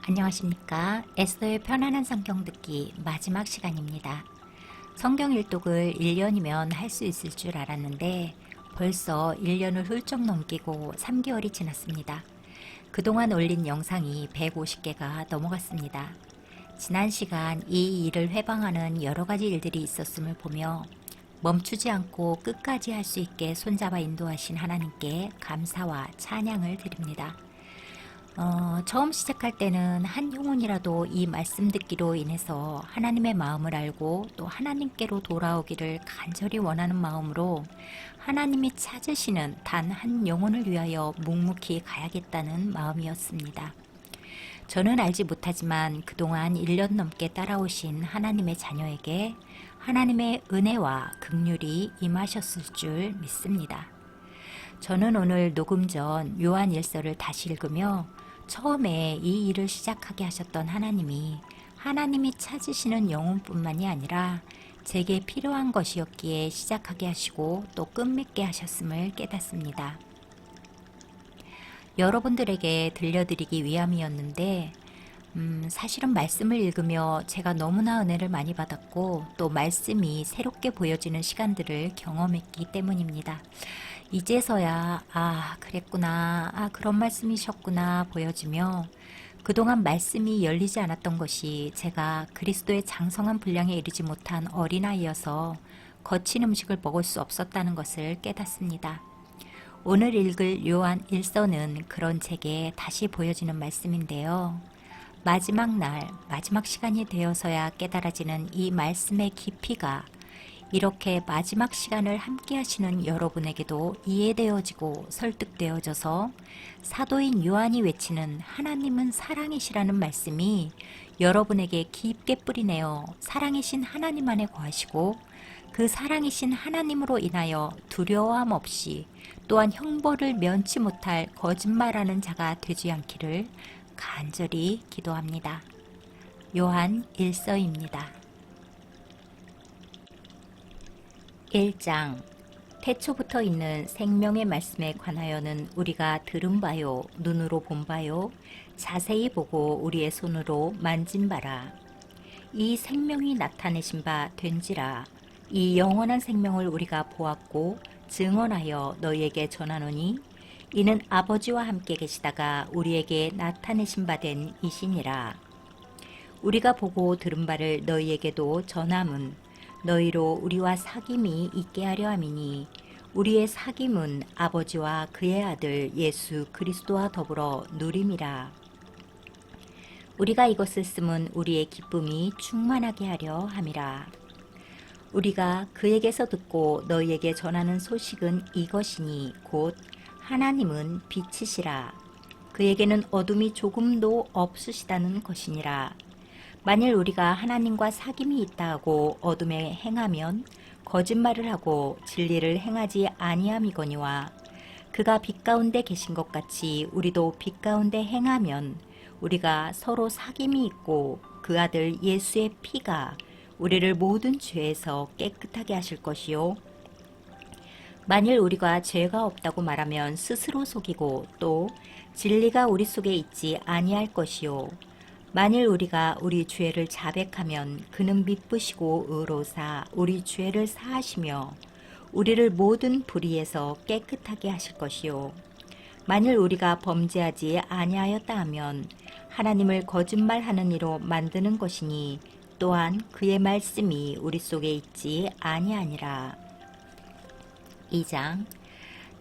안녕하십니까. 에스더의 편안한 성경 듣기 마지막 시간입니다. 성경 일독을 1년이면 할 수 있을 줄 알았는데 벌써 1년을 훌쩍 넘기고 3개월이 지났습니다. 그동안 올린 영상이 150개가 넘어갔습니다. 지난 시간 이 일을 회방하는 여러 가지 일들이 있었음을 보며 멈추지 않고 끝까지 할 수 있게 손잡아 인도하신 하나님께 감사와 찬양을 드립니다. 처음 시작할 때는 한 영혼이라도 이 말씀 듣기로 인해서 하나님의 마음을 알고 또 하나님께로 돌아오기를 간절히 원하는 마음으로 하나님이 찾으시는 단 한 영혼을 위하여 묵묵히 가야겠다는 마음이었습니다. 저는 알지 못하지만 그동안 1년 넘게 따라오신 하나님의 자녀에게 하나님의 은혜와 긍휼이 임하셨을 줄 믿습니다. 저는 오늘 녹음 전 요한 1서를 다시 읽으며 처음에 이 일을 시작하게 하셨던 하나님이 찾으시는 영혼뿐만이 아니라 제게 필요한 것이었기에 시작하게 하시고 또 끝맺게 하셨음을 깨닫습니다. 여러분들에게 들려드리기 위함이었는데 사실은 말씀을 읽으며 제가 너무나 은혜를 많이 받았고 또 말씀이 새롭게 보여지는 시간들을 경험했기 때문입니다. 이제서야 그랬구나, 그런 말씀이셨구나 보여지며 그동안 말씀이 열리지 않았던 것이 제가 그리스도의 장성한 분량에 이르지 못한 어린아이여서 거친 음식을 먹을 수 없었다는 것을 깨닫습니다. 오늘 읽을 요한 1서는 그런 제게 다시 보여지는 말씀인데요. 마지막 날, 마지막 시간이 되어서야 깨달아지는 이 말씀의 깊이가 이렇게 마지막 시간을 함께 하시는 여러분에게도 이해되어지고 설득되어져서 사도인 요한이 외치는 하나님은 사랑이시라는 말씀이 여러분에게 깊게 뿌리내어 사랑이신 하나님 안에 거하시고 그 사랑이신 하나님으로 인하여 두려움 없이 또한 형벌을 면치 못할 거짓말하는 자가 되지 않기를 간절히 기도합니다. 요한 1서입니다. 1장 태초부터 있는 생명의 말씀에 관하여는 우리가 들은 바요 눈으로 본 바요 자세히 보고 우리의 손으로 만진 바라. 이 생명이 나타내신 바 된지라. 이 영원한 생명을 우리가 보았고 증언하여 너희에게 전하노니 이는 아버지와 함께 계시다가 우리에게 나타내신 바 된 이시니라. 우리가 보고 들은 바를 너희에게도 전함은 너희로 우리와 사귐이 있게 하려 함이니 우리의 사귐은 아버지와 그의 아들 예수 그리스도와 더불어 누림이라. 우리가 이것을 쓰면 우리의 기쁨이 충만하게 하려 함이라. 우리가 그에게서 듣고 너희에게 전하는 소식은 이것이니 곧 하나님은 빛이시라. 그에게는 어둠이 조금도 없으시다는 것이니라. 만일 우리가 하나님과 사귐이 있다 하고 어둠에 행하면 거짓말을 하고 진리를 행하지 아니함이거니와 그가 빛 가운데 계신 것 같이 우리도 빛 가운데 행하면 우리가 서로 사귐이 있고 그 아들 예수의 피가 우리를 모든 죄에서 깨끗하게 하실 것이요. 만일 우리가 죄가 없다고 말하면 스스로 속이고 또 진리가 우리 속에 있지 아니할 것이요. 만일 우리가 우리 죄를 자백하면 그는 미쁘시고 의로사 우리 죄를 사하시며 우리를 모든 불의에서 깨끗하게 하실 것이요. 만일 우리가 범죄하지 아니하였다 하면 하나님을 거짓말하는 이로 만드는 것이니 또한 그의 말씀이 우리 속에 있지 아니하니라. 2장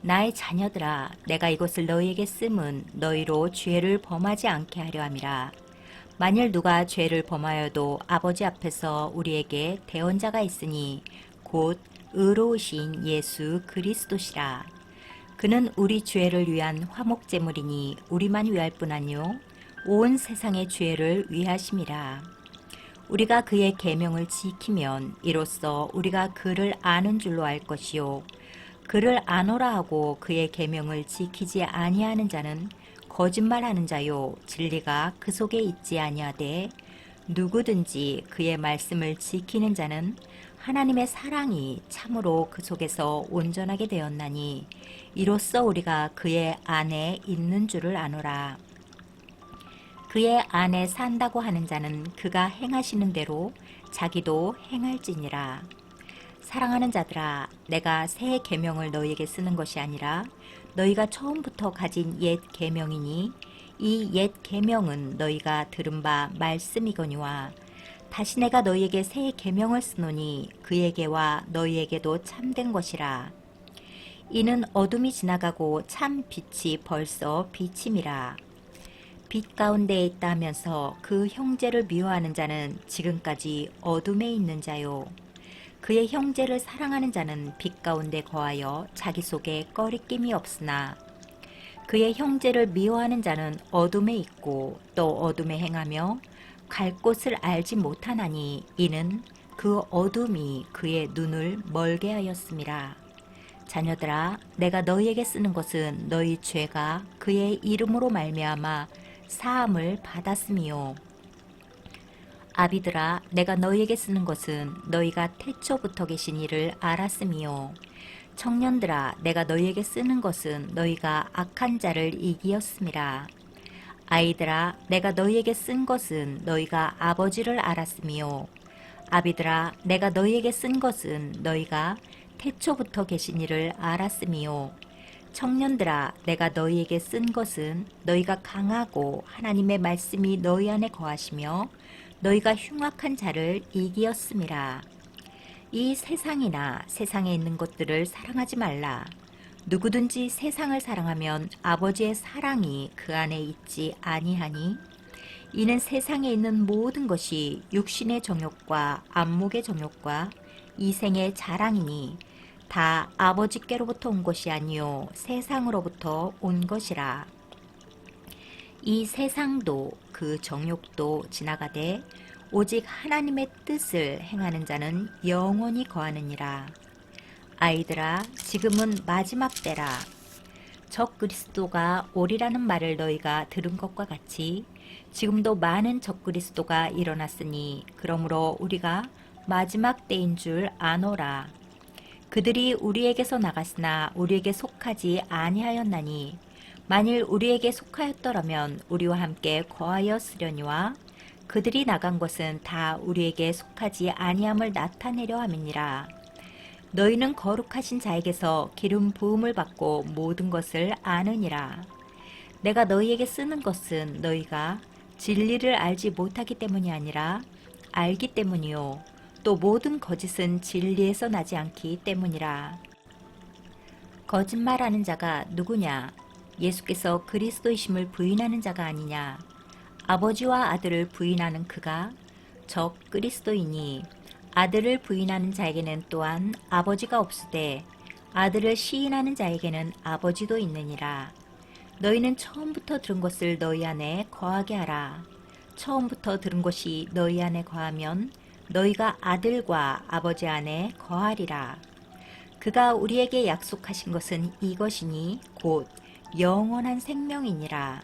나의 자녀들아 내가 이것을 너희에게 쓰면 너희로 죄를 범하지 않게 하려 함이라. 만일 누가 죄를 범하여도 아버지 앞에서 우리에게 대언자가 있으니 곧 의로우신 예수 그리스도시라. 그는 우리 죄를 위한 화목제물이니 우리만 위할 뿐 아니요 온 세상의 죄를 위하심이라. 우리가 그의 계명을 지키면 이로써 우리가 그를 아는 줄로 알 것이요 그를 아노라 하고 그의 계명을 지키지 아니하는 자는 거짓말하는 자요 진리가 그 속에 있지 아니하되 누구든지 그의 말씀을 지키는 자는 하나님의 사랑이 참으로 그 속에서 온전하게 되었나니 이로써 우리가 그의 안에 있는 줄을 아노라. 그의 안에 산다고 하는 자는 그가 행하시는 대로 자기도 행할지니라. 사랑하는 자들아, 내가 새 계명을 너희에게 쓰는 것이 아니라 너희가 처음부터 가진 옛 계명이니 이 옛 계명은 너희가 들은 바 말씀이거니와 다시 내가 너희에게 새 계명을 쓰노니 그에게와 너희에게도 참된 것이라. 이는 어둠이 지나가고 참 빛이 벌써 비침이라. 빛 가운데에 있다 하면서 그 형제를 미워하는 자는 지금까지 어둠에 있는 자요. 그의 형제를 사랑하는 자는 빛 가운데 거하여 자기 속에 꺼리낌이 없으나 그의 형제를 미워하는 자는 어둠에 있고 또 어둠에 행하며 갈 곳을 알지 못하나니 이는 그 어둠이 그의 눈을 멀게 하였음이라. 자녀들아, 내가 너희에게 쓰는 것은 너희 죄가 그의 이름으로 말미암아 사함을 받았음이요. 아비들아, 내가 너희에게 쓰는 것은 너희가 태초부터 계신 이를 알았음이요. 청년들아, 내가 너희에게 쓰는 것은 너희가 악한 자를 이기었음이라. 아이들아, 내가 너희에게 쓴 것은 너희가 아버지를 알았음이요. 아비들아, 내가 너희에게 쓴 것은 너희가 태초부터 계신 이를 알았음이요. 청년들아, 내가 너희에게 쓴 것은 너희가 강하고 하나님의 말씀이 너희 안에 거하시며 너희가 흉악한 자를 이기었음이라. 이 세상이나 세상에 있는 것들을 사랑하지 말라. 누구든지 세상을 사랑하면 아버지의 사랑이 그 안에 있지 아니하니 이는 세상에 있는 모든 것이 육신의 정욕과 안목의 정욕과 이생의 자랑이니 다 아버지께로부터 온 것이 아니요 세상으로부터 온 것이라. 이 세상도 그 정욕도 지나가되 오직 하나님의 뜻을 행하는 자는 영원히 거하느니라. 아이들아, 지금은 마지막 때라. 적 그리스도가 오리라는 말을 너희가 들은 것과 같이 지금도 많은 적 그리스도가 일어났으니 그러므로 우리가 마지막 때인 줄 아노라. 그들이 우리에게서 나갔으나 우리에게 속하지 아니하였나니 만일 우리에게 속하였더라면 우리와 함께 거하였으려니와 그들이 나간 것은 다 우리에게 속하지 아니함을 나타내려 함이니라. 너희는 거룩하신 자에게서 기름 부음을 받고 모든 것을 아느니라. 내가 너희에게 쓰는 것은 너희가 진리를 알지 못하기 때문이 아니라 알기 때문이요 또 모든 거짓은 진리에서 나지 않기 때문이라. 거짓말하는 자가 누구냐? 예수께서 그리스도이심을 부인하는 자가 아니냐? 아버지와 아들을 부인하는 그가 적 그리스도이니 아들을 부인하는 자에게는 또한 아버지가 없으되 아들을 시인하는 자에게는 아버지도 있느니라. 너희는 처음부터 들은 것을 너희 안에 거하게 하라. 처음부터 들은 것이 너희 안에 거하면 너희가 아들과 아버지 안에 거하리라. 그가 우리에게 약속하신 것은 이것이니 곧 영원한 생명이니라.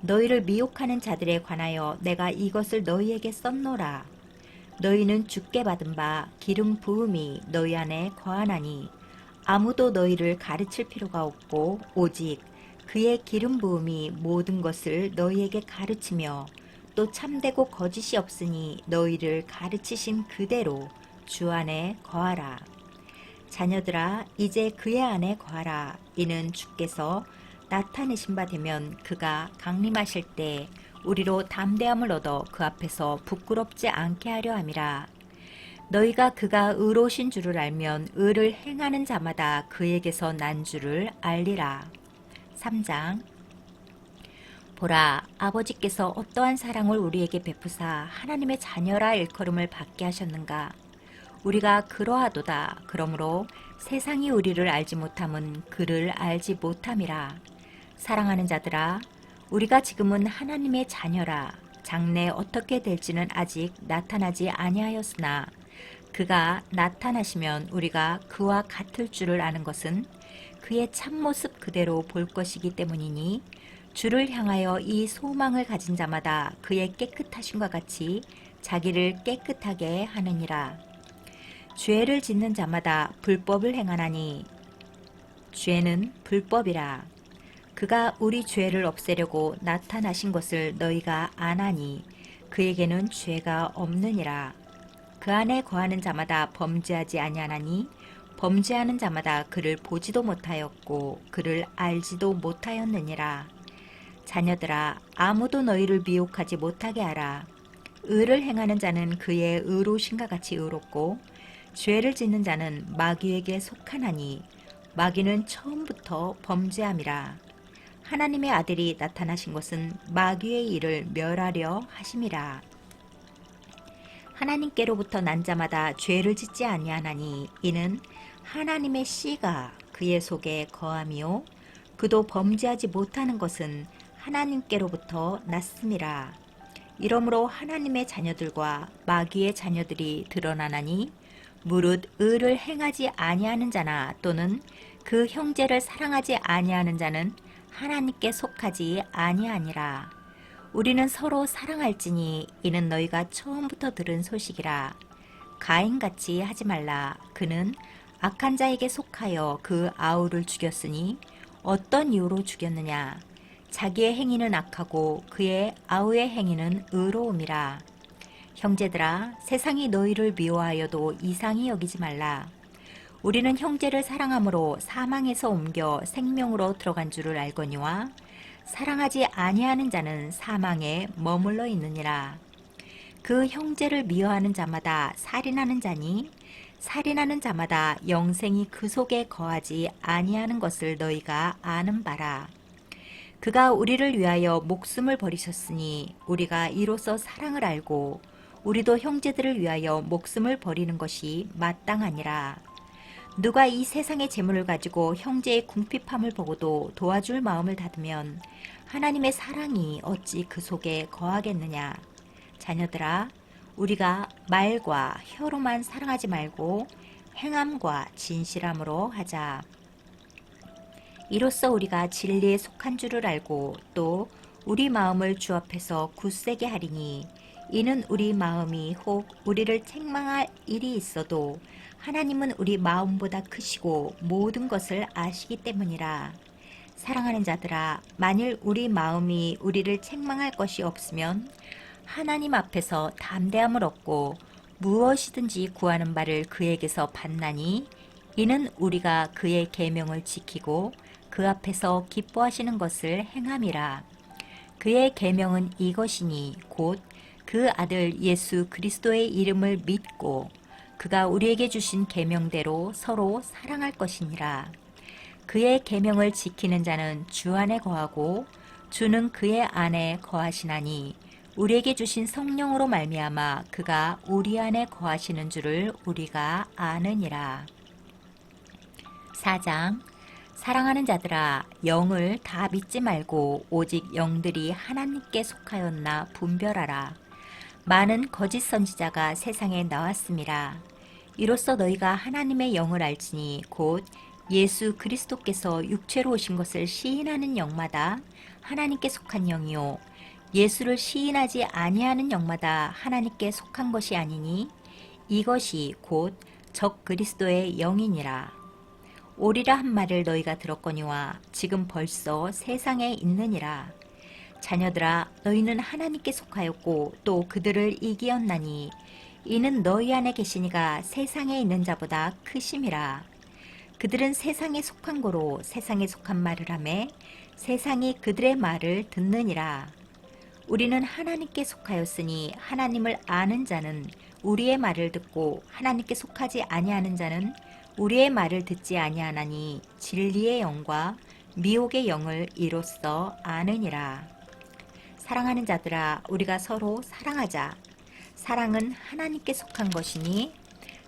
너희를 미혹하는 자들에 관하여 내가 이것을 너희에게 썼노라. 너희는 주께 받은 바 기름 부음이 너희 안에 거하나니 아무도 너희를 가르칠 필요가 없고 오직 그의 기름 부음이 모든 것을 너희에게 가르치며 또 참되고 거짓이 없으니 너희를 가르치신 그대로 주 안에 거하라. 자녀들아, 이제 그의 안에 거하라. 이는 주께서 나타내신 바 되면 그가 강림하실 때 우리로 담대함을 얻어 그 앞에서 부끄럽지 않게 하려 함이라. 너희가 그가 의로우신 줄을 알면 의를 행하는 자마다 그에게서 난 줄을 알리라. 3장. 보라, 아버지께서 어떠한 사랑을 우리에게 베푸사 하나님의 자녀라 일컬음을 받게 하셨는가. 우리가 그러하도다. 그러므로 세상이 우리를 알지 못함은 그를 알지 못함이라. 사랑하는 자들아, 우리가 지금은 하나님의 자녀라. 장래 어떻게 될지는 아직 나타나지 아니하였으나 그가 나타나시면 우리가 그와 같을 줄을 아는 것은 그의 참모습 그대로 볼 것이기 때문이니 주를 향하여 이 소망을 가진 자마다 그의 깨끗하심과 같이 자기를 깨끗하게 하느니라. 죄를 짓는 자마다 불법을 행하나니 죄는 불법이라. 그가 우리 죄를 없애려고 나타나신 것을 너희가 아나니 그에게는 죄가 없느니라. 그 안에 거하는 자마다 범죄하지 아니하나니 범죄하는 자마다 그를 보지도 못하였고 그를 알지도 못하였느니라. 자녀들아, 아무도 너희를 미혹하지 못하게 하라. 의를 행하는 자는 그의 의로우신가 같이 의롭고 죄를 짓는 자는 마귀에게 속하나니 마귀는 처음부터 범죄함이라. 하나님의 아들이 나타나신 것은 마귀의 일을 멸하려 하심이라. 하나님께로부터 난 자마다 죄를 짓지 아니하나니 이는 하나님의 씨가 그의 속에 거함이요 그도 범죄하지 못하는 것은 하나님께로부터 났음이라. 이러므로 하나님의 자녀들과 마귀의 자녀들이 드러나나니 무릇 의를 행하지 아니하는 자나 또는 그 형제를 사랑하지 아니하는 자는 하나님께 속하지 아니하니라. 우리는 서로 사랑할지니 이는 너희가 처음부터 들은 소식이라. 가인같이 하지 말라. 그는 악한 자에게 속하여 그 아우를 죽였으니 어떤 이유로 죽였느냐. 자기의 행위는 악하고 그의 아우의 행위는 의로움이라. 형제들아, 세상이 너희를 미워하여도 이상히 여기지 말라. 우리는 형제를 사랑함으로 사망에서 옮겨 생명으로 들어간 줄을 알거니와 사랑하지 아니하는 자는 사망에 머물러 있느니라. 그 형제를 미워하는 자마다 살인하는 자니 살인하는 자마다 영생이 그 속에 거하지 아니하는 것을 너희가 아는 바라. 그가 우리를 위하여 목숨을 버리셨으니 우리가 이로써 사랑을 알고 우리도 형제들을 위하여 목숨을 버리는 것이 마땅하니라. 누가 이 세상의 재물을 가지고 형제의 궁핍함을 보고도 도와줄 마음을 닫으면 하나님의 사랑이 어찌 그 속에 거하겠느냐. 자녀들아, 우리가 말과 혀로만 사랑하지 말고 행함과 진실함으로 하자. 이로써 우리가 진리에 속한 줄을 알고 또 우리 마음을 주 앞에서 굳세게 하리니 이는 우리 마음이 혹 우리를 책망할 일이 있어도 하나님은 우리 마음보다 크시고 모든 것을 아시기 때문이라. 사랑하는 자들아, 만일 우리 마음이 우리를 책망할 것이 없으면 하나님 앞에서 담대함을 얻고 무엇이든지 구하는 바를 그에게서 받나니 이는 우리가 그의 계명을 지키고 그 앞에서 기뻐하시는 것을 행함이라. 그의 계명은 이것이니 곧 그 아들 예수 그리스도의 이름을 믿고 그가 우리에게 주신 계명대로 서로 사랑할 것이니라. 그의 계명을 지키는 자는 주 안에 거하고 주는 그의 안에 거하시나니 우리에게 주신 성령으로 말미암아 그가 우리 안에 거하시는 줄을 우리가 아느니라. 4장. 사랑하는 자들아, 영을 다 믿지 말고 오직 영들이 하나님께 속하였나 분별하라. 많은 거짓 선지자가 세상에 나왔음이라. 이로써 너희가 하나님의 영을 알지니 곧 예수 그리스도께서 육체로 오신 것을 시인하는 영마다 하나님께 속한 영이요 예수를 시인하지 아니하는 영마다 하나님께 속한 것이 아니니 이것이 곧 적 그리스도의 영이니라. 오리라 한 말을 너희가 들었거니와 지금 벌써 세상에 있느니라. 자녀들아, 너희는 하나님께 속하였고 또 그들을 이기었나니 이는 너희 안에 계시니가 세상에 있는 자보다 크심이라. 그들은 세상에 속한 고로 세상에 속한 말을 하매 세상이 그들의 말을 듣느니라. 우리는 하나님께 속하였으니 하나님을 아는 자는 우리의 말을 듣고 하나님께 속하지 아니하는 자는 우리의 말을 듣지 아니하나니 진리의 영과 미혹의 영을 이로써 아느니라. 사랑하는 자들아, 우리가 서로 사랑하자. 사랑은 하나님께 속한 것이니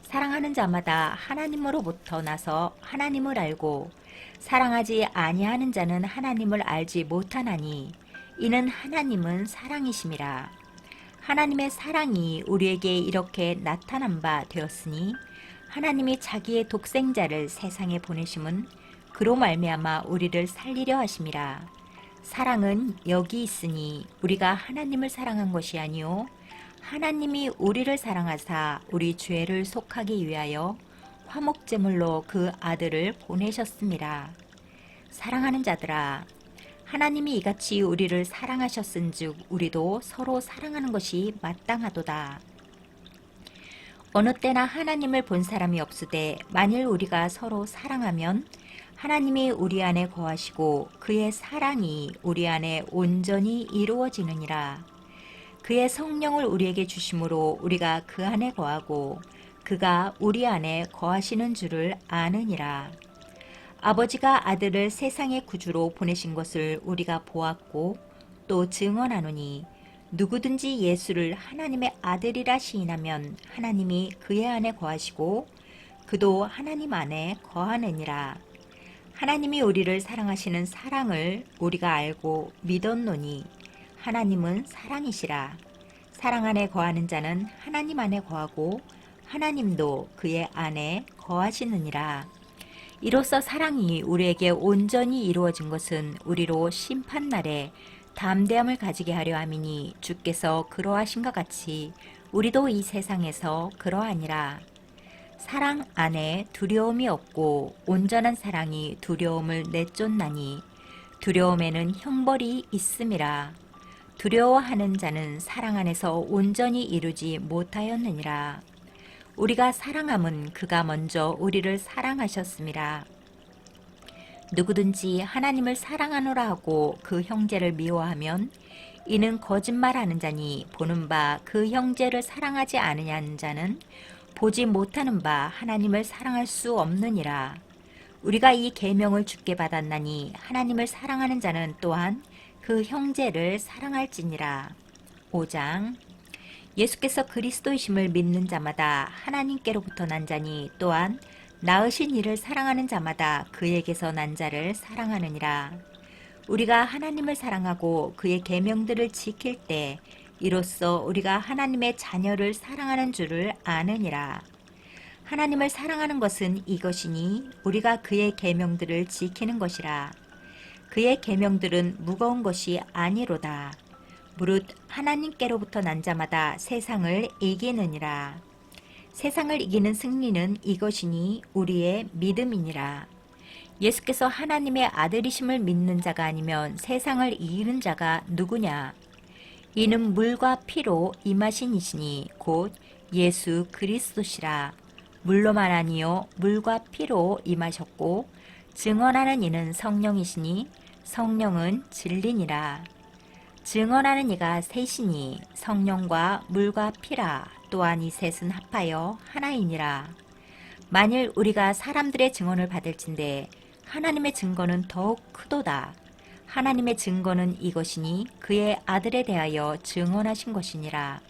사랑하는 자마다 하나님으로부터 나서 하나님을 알고 사랑하지 아니하는 자는 하나님을 알지 못하나니 이는 하나님은 사랑이심이라. 하나님의 사랑이 우리에게 이렇게 나타난 바 되었으니 하나님이 자기의 독생자를 세상에 보내심은 그로 말미암아 우리를 살리려 하심이라. 사랑은 여기 있으니 우리가 하나님을 사랑한 것이 아니요 하나님이 우리를 사랑하사 우리 죄를 속하기 위하여 화목제물로 그 아들을 보내셨습니다. 사랑하는 자들아, 하나님이 이같이 우리를 사랑하셨은즉 우리도 서로 사랑하는 것이 마땅하도다. 어느 때나 하나님을 본 사람이 없으되 만일 우리가 서로 사랑하면 하나님이 우리 안에 거하시고 그의 사랑이 우리 안에 온전히 이루어지느니라. 그의 성령을 우리에게 주심으로 우리가 그 안에 거하고 그가 우리 안에 거하시는 줄을 아느니라. 아버지가 아들을 세상의 구주로 보내신 것을 우리가 보았고 또 증언하노니 누구든지 예수를 하나님의 아들이라 시인하면 하나님이 그의 안에 거하시고 그도 하나님 안에 거하느니라. 하나님이 우리를 사랑하시는 사랑을 우리가 알고 믿었노니 하나님은 사랑이시라. 사랑 안에 거하는 자는 하나님 안에 거하고 하나님도 그의 안에 거하시느니라. 이로써 사랑이 우리에게 온전히 이루어진 것은 우리로 심판날에 담대함을 가지게 하려 함이니 주께서 그러하신 것 같이 우리도 이 세상에서 그러하니라. 사랑 안에 두려움이 없고 온전한 사랑이 두려움을 내쫓나니 두려움에는 형벌이 있음이라. 두려워하는 자는 사랑 안에서 온전히 이루지 못하였느니라. 우리가 사랑함은 그가 먼저 우리를 사랑하셨음이라. 누구든지 하나님을 사랑하노라 하고 그 형제를 미워하면 이는 거짓말하는 자니 보는 바 그 형제를 사랑하지 않으냐는 자는 보지 못하는 바 하나님을 사랑할 수 없느니라. 우리가 이 계명을 주께 받았나니 하나님을 사랑하는 자는 또한 그 형제를 사랑할지니라. 5장. 예수께서 그리스도이심을 믿는 자마다 하나님께로부터 난 자니 또한 낳으신 이를 사랑하는 자마다 그에게서 난 자를 사랑하느니라. 우리가 하나님을 사랑하고 그의 계명들을 지킬 때 이로써 우리가 하나님의 자녀를 사랑하는 줄을 아느니라. 하나님을 사랑하는 것은 이것이니 우리가 그의 계명들을 지키는 것이라. 그의 계명들은 무거운 것이 아니로다. 무릇 하나님께로부터 난 자마다 세상을 이기느니라. 세상을 이기는 승리는 이것이니 우리의 믿음이니라. 예수께서 하나님의 아들이심을 믿는 자가 아니면 세상을 이기는 자가 누구냐? 이는 물과 피로 임하신 이시니 곧 예수 그리스도시라. 물로만 아니요 물과 피로 임하셨고 증언하는 이는 성령이시니 성령은 진리니라. 증언하는 이가 셋이니 성령과 물과 피라. 또한 이 셋은 합하여 하나이니라. 만일 우리가 사람들의 증언을 받을진대 하나님의 증거는 더욱 크도다. 하나님의 증거는 이것이니 그의 아들에 대하여 증언하신 것이니라.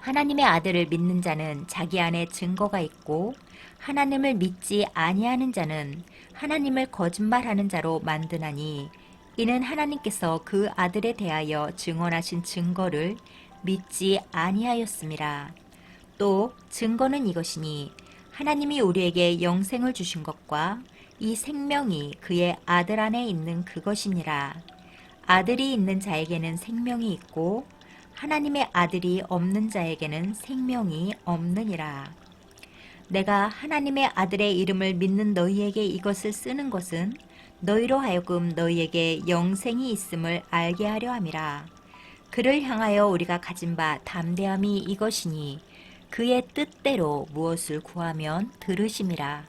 하나님의 아들을 믿는 자는 자기 안에 증거가 있고 하나님을 믿지 아니하는 자는 하나님을 거짓말하는 자로 만드나니 이는 하나님께서 그 아들에 대하여 증언하신 증거를 믿지 아니하였음이라. 또 증거는 이것이니 하나님이 우리에게 영생을 주신 것과 이 생명이 그의 아들 안에 있는 그것이니라. 아들이 있는 자에게는 생명이 있고 하나님의 아들이 없는 자에게는 생명이 없느니라. 내가 하나님의 아들의 이름을 믿는 너희에게 이것을 쓰는 것은 너희로 하여금 너희에게 영생이 있음을 알게 하려 함이라. 그를 향하여 우리가 가진 바 담대함이 이것이니 그의 뜻대로 무엇을 구하면 들으심이라.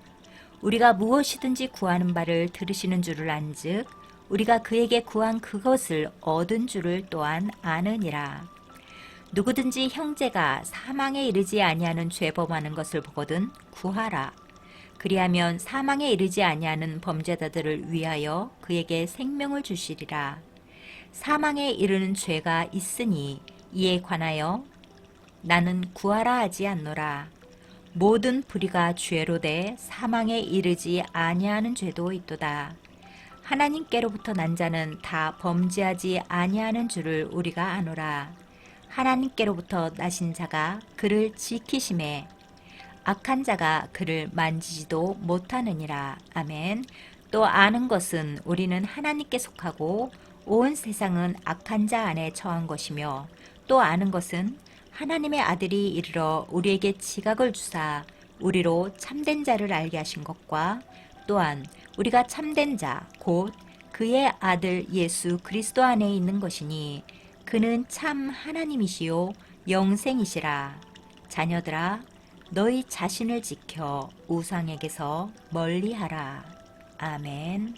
우리가 무엇이든지 구하는 바를 들으시는 줄을 안즉 우리가 그에게 구한 그것을 얻은 줄을 또한 아느니라. 누구든지 형제가 사망에 이르지 아니하는 죄 범하는 것을 보거든 구하라. 그리하면 사망에 이르지 아니하는 범죄자들을 위하여 그에게 생명을 주시리라. 사망에 이르는 죄가 있으니 이에 관하여 나는 구하라 하지 않노라. 모든 불의가 죄로 돼 사망에 이르지 아니하는 죄도 있도다. 하나님께로부터 난 자는 다 범죄하지 아니하는 줄을 우리가 아노라. 하나님께로부터 나신 자가 그를 지키심에 악한 자가 그를 만지지도 못하느니라. 아멘. 또 아는 것은 우리는 하나님께 속하고 온 세상은 악한 자 안에 처한 것이며 또 아는 것은 하나님의 아들이 이르러 우리에게 지각을 주사 우리로 참된 자를 알게 하신 것과 또한 우리가 참된 자 곧 그의 아들 예수 그리스도 안에 있는 것이니 그는 참 하나님이시요 영생이시라. 자녀들아, 너희 자신을 지켜 우상에게서 멀리하라. 아멘.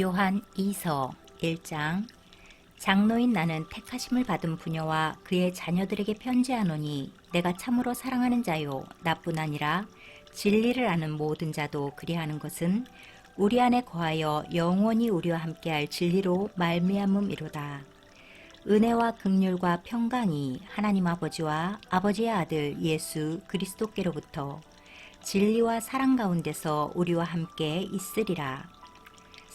요한 2서 1장. 장로인 나는 택하심을 받은 부녀와 그의 자녀들에게 편지하노니 내가 참으로 사랑하는 자요 나뿐 아니라 진리를 아는 모든 자도 그리하는 것은 우리 안에 거하여 영원히 우리와 함께할 진리로 말미암음이로다. 은혜와 긍휼과 평강이 하나님 아버지와 아버지의 아들 예수 그리스도께로부터 진리와 사랑 가운데서 우리와 함께 있으리라.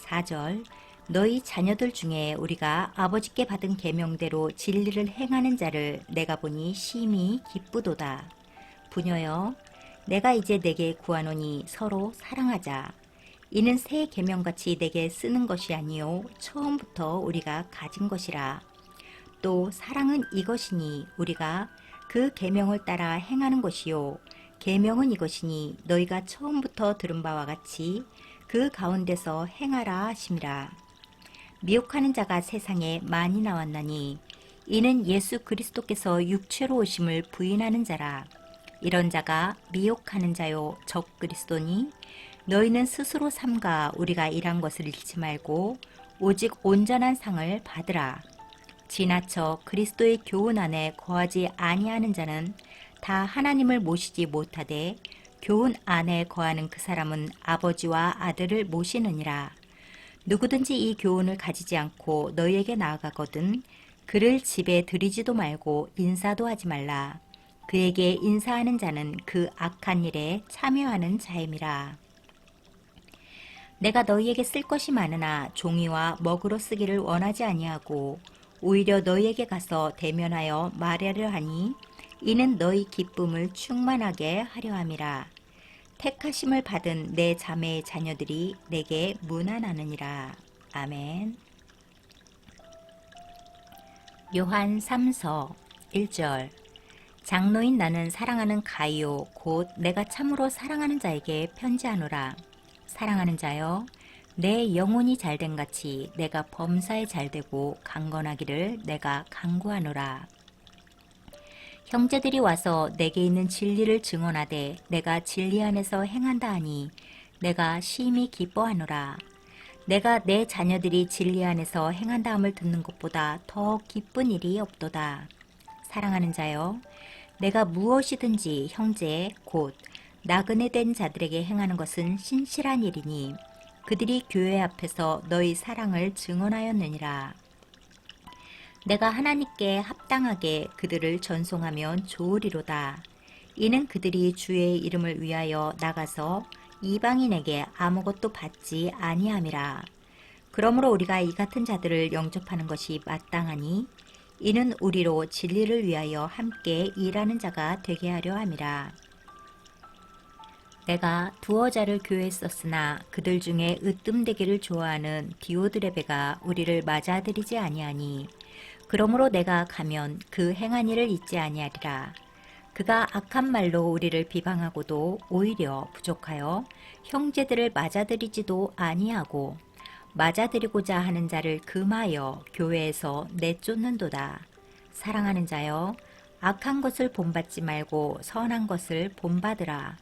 4절. 너희 자녀들 중에 우리가 아버지께 받은 계명대로 진리를 행하는 자를 내가 보니 심히 기쁘도다. 부녀여, 내가 이제 내게 구하노니 서로 사랑하자. 이는 새 계명같이 내게 쓰는 것이 아니요 처음부터 우리가 가진 것이라. 또 사랑은 이것이니 우리가 그 계명을 따라 행하는 것이요 계명은 이것이니 너희가 처음부터 들은 바와 같이 그 가운데서 행하라 하심이라. 미혹하는 자가 세상에 많이 나왔나니 이는 예수 그리스도께서 육체로 오심을 부인하는 자라. 이런 자가 미혹하는 자요 적 그리스도니 너희는 스스로 삼가 우리가 일한 것을 잃지 말고 오직 온전한 상을 받으라. 지나쳐 그리스도의 교훈 안에 거하지 아니하는 자는 다 하나님을 모시지 못하되 교훈 안에 거하는 그 사람은 아버지와 아들을 모시느니라. 누구든지 이 교훈을 가지지 않고 너희에게 나아가거든 그를 집에 들이지도 말고 인사도 하지 말라. 그에게 인사하는 자는 그 악한 일에 참여하는 자임이라. 내가 너희에게 쓸 것이 많으나 종이와 먹으로 쓰기를 원하지 아니하고 오히려 너희에게 가서 대면하여 말하려 하니 이는 너희 기쁨을 충만하게 하려 함이라. 택하심을 받은 내 자매의 자녀들이 내게 문안하느니라. 아멘. 요한 3서 1절. 장로인 나는 사랑하는 가이오 곧 내가 참으로 사랑하는 자에게 편지하노라. 사랑하는 자여, 내 영혼이 잘된 같이 내가 범사에 잘되고 강건하기를 내가 간구하노라. 형제들이 와서 내게 있는 진리를 증언하되 내가 진리 안에서 행한다 하니 내가 심히 기뻐하노라. 내가 내 자녀들이 진리 안에서 행한다 함을 듣는 것보다 더 기쁜 일이 없도다. 사랑하는 자여, 내가 무엇이든지 형제 곧 나그네 된 자들에게 행하는 것은 신실한 일이니 그들이 교회 앞에서 너희 사랑을 증언하였느니라. 내가 하나님께 합당하게 그들을 전송하면 좋으리로다. 이는 그들이 주의 이름을 위하여 나가서 이방인에게 아무것도 받지 아니함이라. 그러므로 우리가 이 같은 자들을 영접하는 것이 마땅하니 이는 우리로 진리를 위하여 함께 일하는 자가 되게 하려 함이라. 내가 두어 자를 교회에 썼으나 그들 중에 으뜸되기를 좋아하는 디오드레베가 우리를 맞아들이지 아니하니 그러므로 내가 가면 그 행한 일을 잊지 아니하리라. 그가 악한 말로 우리를 비방하고도 오히려 부족하여 형제들을 맞아들이지도 아니하고 맞아들이고자 하는 자를 금하여 교회에서 내쫓는도다. 사랑하는 자여, 악한 것을 본받지 말고 선한 것을 본받으라.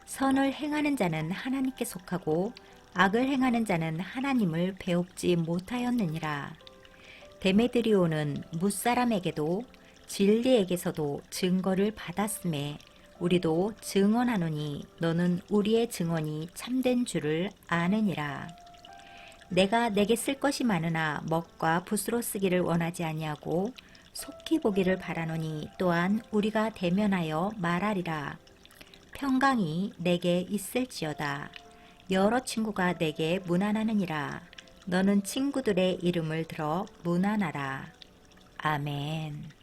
선을 행하는 자는 하나님께 속하고 악을 행하는 자는 하나님을 배웁지 못하였느니라. 데메드리오는 뭇사람에게도 진리에게서도 증거를 받았음에 우리도 증언하노니 너는 우리의 증언이 참된 줄을 아느니라. 내가 내게 쓸 것이 많으나 먹과 붓으로 쓰기를 원하지 아니하고 속히 보기를 바라노니 또한 우리가 대면하여 말하리라. 평강이 내게 있을지어다. 여러 친구가 내게 문안하느니라. 너는 친구들의 이름을 들어 문안하라. 아멘.